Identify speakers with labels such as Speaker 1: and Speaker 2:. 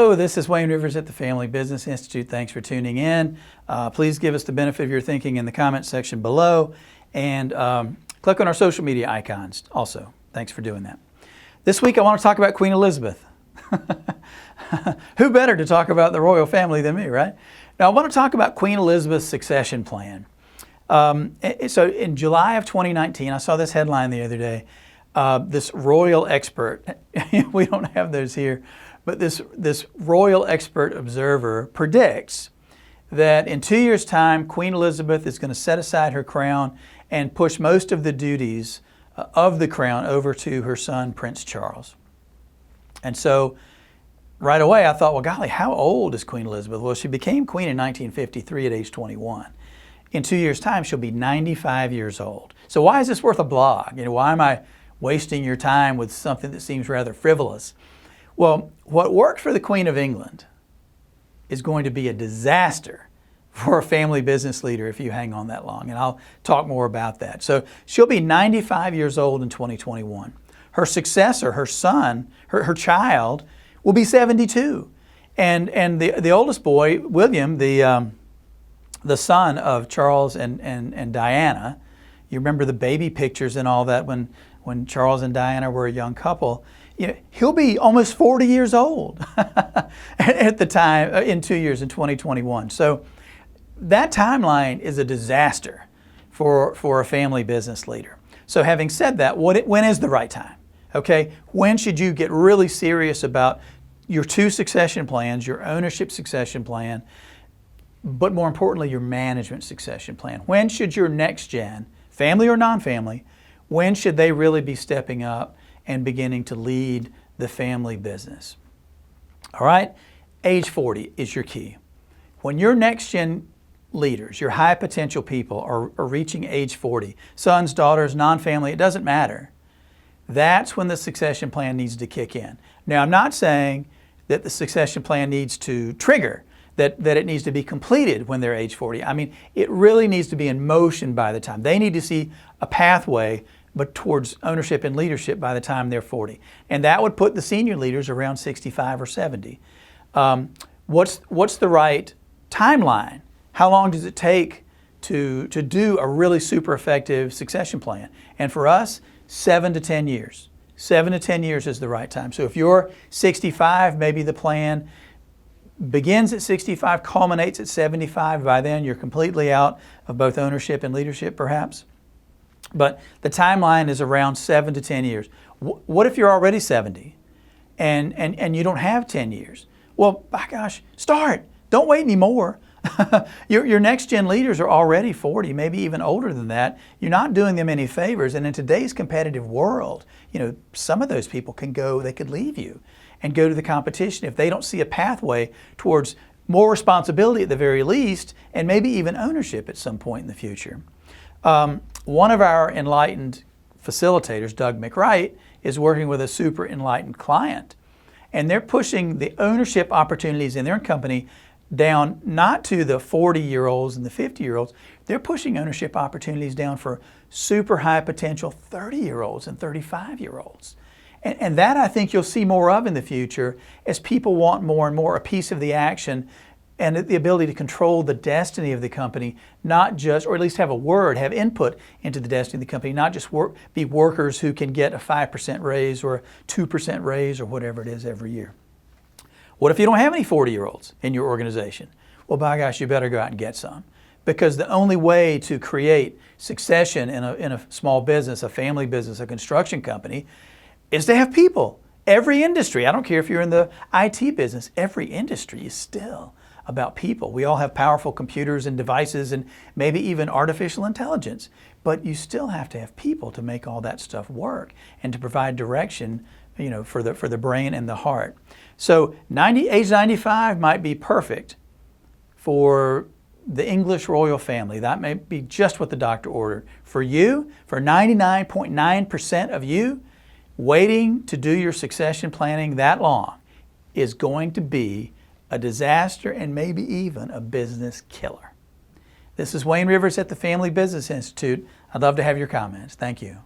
Speaker 1: Hello, this is Wayne Rivers at the Family Business Institute. Thanks for tuning in. Please give us the benefit of your thinking in the comments section below, and click on our social media icons also. Thanks for doing that. This week I want to talk about Queen Elizabeth. Who better to talk about the royal family than me, right? Now I want to talk about Queen Elizabeth's succession plan. So in July of 2019, I saw this headline the other day. This royal expert, we don't have those here, but this royal expert observer predicts that in 2 years' time, Queen Elizabeth is going to set aside her crown and push most of the duties of the crown over to her son, Prince Charles. And so right away I thought, well, golly, how old is Queen Elizabeth? Well, she became queen in 1953 at age 21. In 2 years' time, she'll be 95 years old. So why is this worth a blog? Why am I wasting your time with something that seems rather frivolous? Well, what worked for the Queen of England is going to be a disaster for a family business leader if you hang on that long, and I'll talk more about that. So she'll be 95 years old in 2021. Her successor, her son, her child, will be 72. And the oldest boy, William, the son of Charles and Diana, you remember the baby pictures and all that when Charles and Diana were a young couple, he'll be almost 40 years old at the time, in 2 years, in 2021. So that timeline is a disaster for a family business leader. So having said that, when is the right time? Okay, when should you get really serious about your two succession plans, your ownership succession plan, but more importantly, your management succession plan? When should your next gen, family or non-family, when should they really be stepping up and beginning to lead the family business? All right, age 40 is your key. When your next gen leaders, your high potential people are reaching age 40, sons, daughters, non-family, it doesn't matter. That's when the succession plan needs to kick in. Now, I'm not saying that the succession plan needs to trigger, that it needs to be completed when they're age 40. I mean, it really needs to be in motion by the time. They need to see a pathway but towards ownership and leadership by the time they're 40. And that would put the senior leaders around 65 or 70. What's the right timeline? How long does it take to do a really super effective succession plan? And for us, 7 to 10 years. 7 to 10 years is the right time. So if you're 65, maybe the plan begins at 65, culminates at 75. By then, you're completely out of both ownership and leadership, perhaps. But the timeline is around 7 to 10 years. What if you're already 70 and you don't have 10 years? Well, by gosh, start. Don't wait anymore. Your next gen leaders are already 40, maybe even older than that. You're not doing them any favors. And in today's competitive world, some of those people they could leave you and go to the competition if they don't see a pathway towards more responsibility at the very least, and maybe even ownership at some point in the future. One of our enlightened facilitators, Doug McWright, is working with a super enlightened client. And they're pushing the ownership opportunities in their company down not to the 40-year-olds and the 50-year-olds. They're pushing ownership opportunities down for super high potential 30-year-olds and 35-year-olds. And that I think you'll see more of in the future as people want more and more a piece of the action and the ability to control the destiny of the company, not just, or at least have input into the destiny of the company, not just be workers who can get a 5% raise or a 2% raise or whatever it is every year. What if you don't have any 40-year-olds in your organization? Well, by gosh, you better go out and get some. Because the only way to create succession in a small business, a family business, a construction company, is to have people. Every industry, I don't care if you're in the IT business, every industry is still about people. We all have powerful computers and devices and maybe even artificial intelligence, but you still have to have people to make all that stuff work and to provide direction, for the brain and the heart. So age 95 might be perfect for the English royal family. That may be just what the doctor ordered. For you, for 99.9% of you, waiting to do your succession planning that long is going to be a disaster and maybe even a business killer. This is Wayne Rivers at the Family Business Institute. I'd love to have your comments. Thank you.